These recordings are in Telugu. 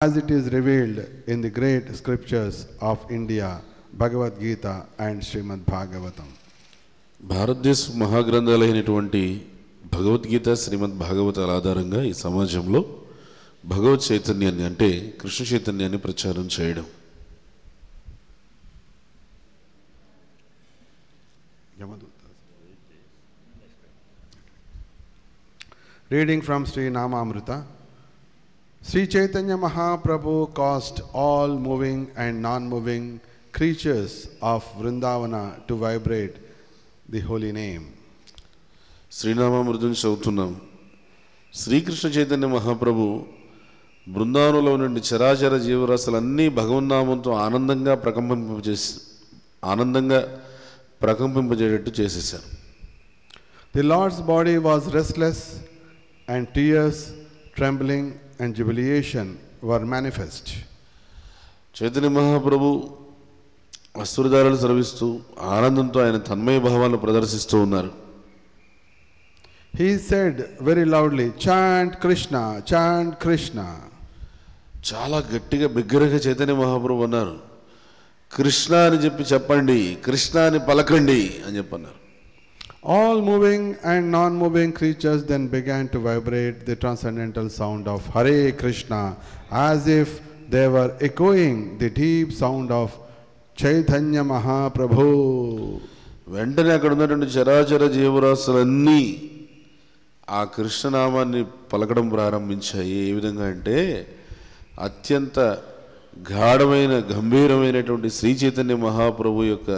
as it is revealed in the great scriptures of India, Bhagavad Gita and Srimad Bhagavatam. భారతదేశ మహాగ్రంథాలైనటువంటి భగవద్గీత శ్రీమద్ భాగవతాల ఆధారంగా ఈ సమాజంలో భగవత్ చైతన్యాన్ని అంటే కృష్ణ చైతన్యాన్ని ప్రచారం చేయడం. Reading from Sri Namamrita. Sri Chaitanya Mahaprabhu caused all moving and non-moving creatures of Vrindavana to vibrate the holy name. శ్రీనామామృతం చదువుతున్నాం. శ్రీకృష్ణ చైతన్య మహాప్రభు బృందావనంలో నుండి చరాచర జీవరాశులన్నీ భగవన్నామంతో ఆనందంగా ప్రకంపింపజేటట్టు చేసేశారు. The Lord's body was restless and tears, trembling and jubilation were manifest. Chaitanya Mahaprabhu అశ్రుధారాలు స్రవిస్తూ ఆనందంతో ఆయన తన్మయ భావాలను ప్రదర్శిస్తూ ఉన్నారు. He said very loudly, chant Krishna, chant Krishna. చాలా గట్టిగా బిగ్గరగా చైతన్య మహాప్రభు అన్నారు, కృష్ణ అని చెప్పండి, కృష్ణ అని పలకండి అని చెప్పన్నారు. All moving and non-moving creatures then began to vibrate the transcendental sound of Hare Krishna as if they were echoing the deep sound of Chaitanya Mahaprabhu. వెంటనే అక్కడ ఉన్నటువంటి చరాచర జీవరాశులన్నీ ఆ కృష్ణనామాన్ని పలకడం ప్రారంభించాయి. ఏ విధంగా అంటే అత్యంత గాఢమైన గంభీరమైనటువంటి శ్రీ చైతన్య మహాప్రభు యొక్క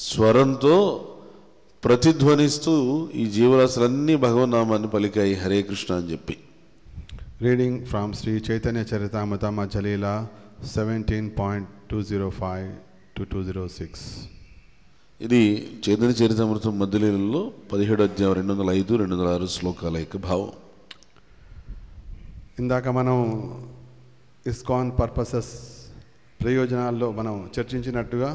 స్వరంతో ప్రతిధ్వనిస్తూ ఈ జీవరాశులన్నీ భగవన్నామాన్ని పలికాయి హరే కృష్ణ అని చెప్పి. Reading from Sri Chaitanya Charitamrita Jalila 17.205 to 206. ఇది చైతన్య చరితామృతం మధ్యలీలలో 17వ అధ్యాయం 205-206 శ్లోకాల యొక్క భావం. ఇందాక మనం ఇస్కాన్ పర్పసెస్ ప్రయోజనాల్లో మనం చర్చించినట్టుగా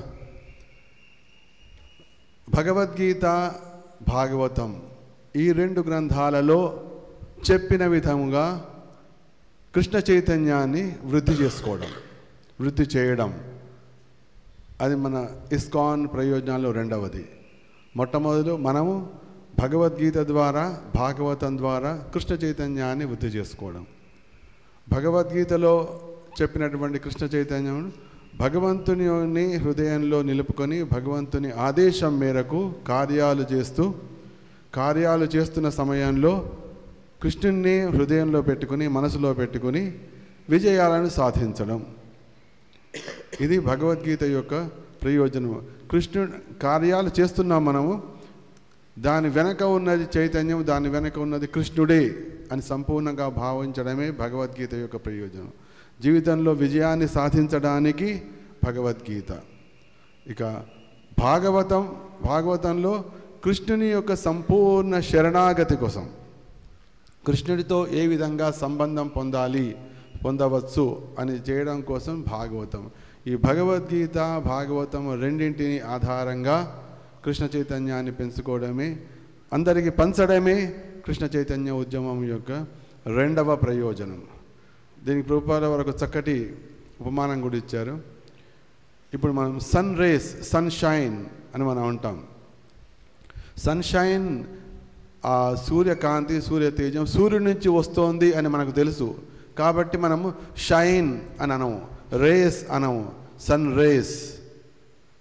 భగవద్గీత భాగవతం ఈ రెండు గ్రంథాలలో చెప్పిన విధముగా కృష్ణ చైతన్యాన్ని వృద్ధి చేయడం అది మన ఇస్కాన్ ప్రయోజనాల్లో రెండవది. మొట్టమొదలు మనము భగవద్గీత ద్వారా భాగవతం ద్వారా కృష్ణ చైతన్యాన్ని వృద్ధి చేసుకోవడం. భగవద్గీతలో చెప్పినటువంటి కృష్ణ చైతన్యం భగవంతుని హృదయంలో నిలుపుకొని భగవంతుని ఆదేశం మేరకు కార్యాలు చేస్తున్న సమయంలో కృష్ణుని హృదయంలో పెట్టుకుని మనసులో పెట్టుకుని విజయాలను సాధించడం. ఇది భగవద్గీత యొక్క ప్రయోజనం. కృష్ణుడు కార్యాలు చేస్తున్నాం మనము, దాని వెనక ఉన్నది చైతన్యం, దాని వెనక ఉన్నది కృష్ణుడే అని సంపూర్ణంగా భావించడమే భగవద్గీత యొక్క ప్రయోజనం. జీవితంలో విజయాన్ని సాధించడానికి భగవద్గీత. ఇక భాగవతంలో కృష్ణుని యొక్క సంపూర్ణ శరణాగతి కోసం కృష్ణుడితో ఏ విధంగా సంబంధం పొందవచ్చు అని చేయడం కోసం భాగవతం. ఈ భగవద్గీత భాగవతం రెండింటిని ఆధారంగా కృష్ణ చైతన్యాన్ని పెంచుకోవడమే, అందరికీ పంచడమే కృష్ణ చైతన్య ఉద్యమం యొక్క రెండవ ప్రయోజనం. దీనికి ప్రభుపాద వరకు చక్కటి ఉపమానం కూడా ఇచ్చారు. ఇప్పుడు మనం సన్షైన్ అని మనం అంటాం. సన్షైన్ ఆ సూర్యకాంతి సూర్య తేజం సూర్యుడి నుంచి వస్తోంది అని మనకు తెలుసు కాబట్టి మనము షైన్ అని అనము, రేస్ అనము, సన్ రేస్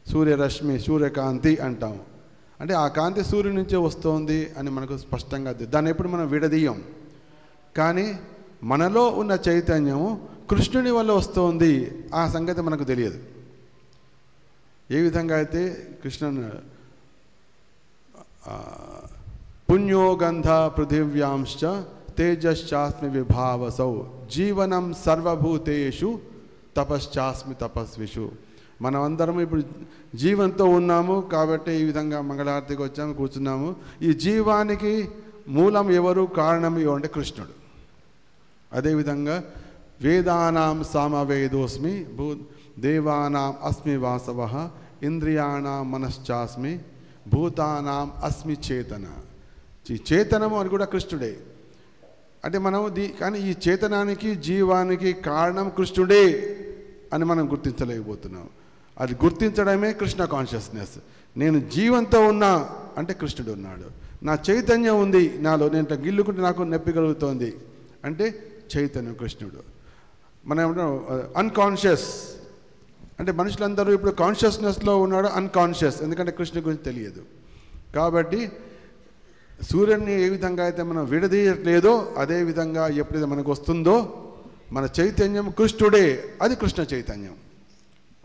సూర్యరశ్మి సూర్యకాంతి అంటాము. అంటే ఆ కాంతి సూర్యుడి నుంచే వస్తోంది అని మనకు స్పష్టంగా దాన్ని ఎప్పుడు మనం విడదీయం. కానీ మనలో ఉన్న చైతన్యము కృష్ణుని వల్ల వస్తోంది ఆ సంగతి మనకు తెలియదు. ఏ విధంగా అయితే కృష్ణుని పుణ్యోగంధ పృథివ్యాంశ్చ తేజశ్చాస్మి విభావసౌ జీవనం సర్వభూతేషు తపశ్చాస్మి తపస్విషు. మనం అందరం ఇప్పుడు జీవంతో ఉన్నాము కాబట్టి ఈ విధంగా మంగళారతికి వచ్చాము, కూర్చున్నాము. ఈ జీవానికి మూలం ఎవరు, కారణం అంటే కృష్ణుడు. అదేవిధంగా వేదానాం సామవేదోస్మి దేవానాం అస్మి వాసవ ఇంద్రియాణం మనశ్చాస్మి భూతానాం అస్మి చేతన. ఈ చేతనము అని కూడా కృష్ణుడే. అంటే మనం కానీ ఈ చేతనానికి జీవానికి కారణం కృష్ణుడే అని మనం గుర్తించలేకపోతున్నాం. అది గుర్తించడమే కృష్ణ కాన్షియస్నెస్. నేను జీవంతో ఉన్నా అంటే కృష్ణుడు ఉన్నాడు. నా చైతన్యం ఉంది నాలో, నేను గిల్లుకుంటే నాకు నొప్పి కలుగుతోంది అంటే చైతన్యం కృష్ణుడు. మనం ఏమంటాం అన్కాన్షియస్ అంటే మనుషులందరూ ఇప్పుడు కాన్షియస్నెస్లో ఉన్నాడు, అన్కాన్షియస్, ఎందుకంటే కృష్ణుడి గురించి తెలియదు. కాబట్టి సూర్యుడిని ఏ విధంగా అయితే మనం విడదీయట్లేదో అదేవిధంగా ఎప్పుడైతే మనకు వస్తుందో మన చైతన్యం కృష్ణుడే, అది కృష్ణ చైతన్యం,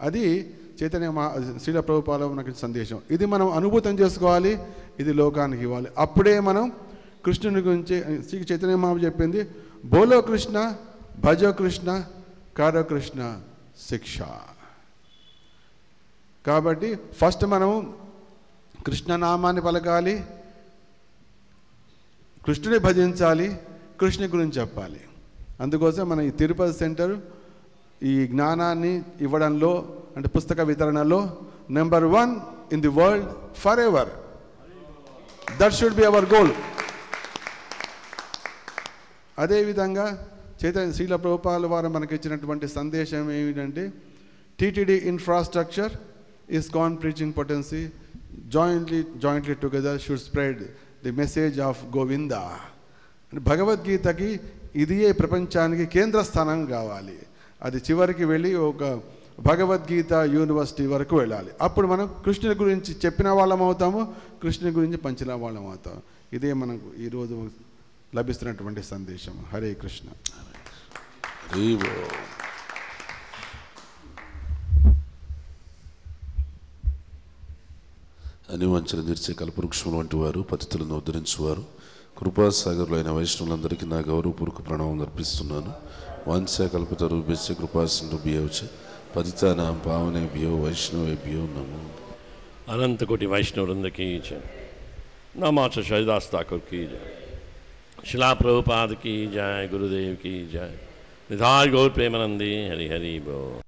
అది చైతన్య శ్రీల ప్రభుపాద మనకి సందేశం. ఇది మనం అనుభూతం చేసుకోవాలి, ఇది లోకానికి ఇవ్వాలి. అప్పుడే మనం కృష్ణుని గురించి శ్రీ చైతన్య మహాప్రభు చెప్పింది, బోలో కృష్ణ, భజో కృష్ణ, కారో కృష్ణ శిక్ష. కాబట్టి ఫస్ట్ మనం కృష్ణనామాన్ని పలకాలి, కృష్ణుని భజించాలి, కృష్ణుని గురించి చెప్పాలి. అందుకోసం మన ఈ తిరుపతి సెంటర్ ఈ జ్ఞానాన్ని ఇవ్వడంలో అంటే పుస్తక వితరణలో number 1 in the world forever. That should be our goal. అదేవిధంగా చైతన్య శ్రీల ప్రభుపాద వారు మనకి ఇచ్చినటువంటి సందేశం ఏమిటంటే TTD infrastructure, ISKCON preaching potency jointly together should spread the message of Govinda. భగవద్గీతకి ఇదియే ప్రపంచానికి కేంద్ర స్థానం కావాలి. అది చివరికి వెళ్ళి ఒక భగవద్గీత యూనివర్సిటీ వరకు వెళ్ళాలి. అప్పుడు మనం కృష్ణుని గురించి చెప్పిన వాళ్ళం అవుతాము, కృష్ణుని గురించి పంచిన వాళ్ళం అవుతాం. ఇదే మనకు ఈరోజు లభిస్తున్నటువంటి సందేశం. హరే కృష్ణ. అని వంచన తీర్చే కల్పవృక్షం వంటి వారు, పతితులను ఉద్ధరించువారు, కృపాసాగరులు అయిన వైష్ణవులందరికీ నా గౌరవపూర్వక ప్రణామం అర్పిస్తున్నాను. వాంఛా కల్పిత రూపేశ్య కృపాసింధు భ్యవచ పతితానాం పావనేభ్యో వైష్ణవేభ్యో నమో. अनंत कोटि वैष्णव वृंद की जय. नमाच शहदास ठाकुर की जय. शिला प्रभुपाद की जय. गुरुदेव की जय. निधाय गौर प्रेमानंदी. हरि हरि बोल.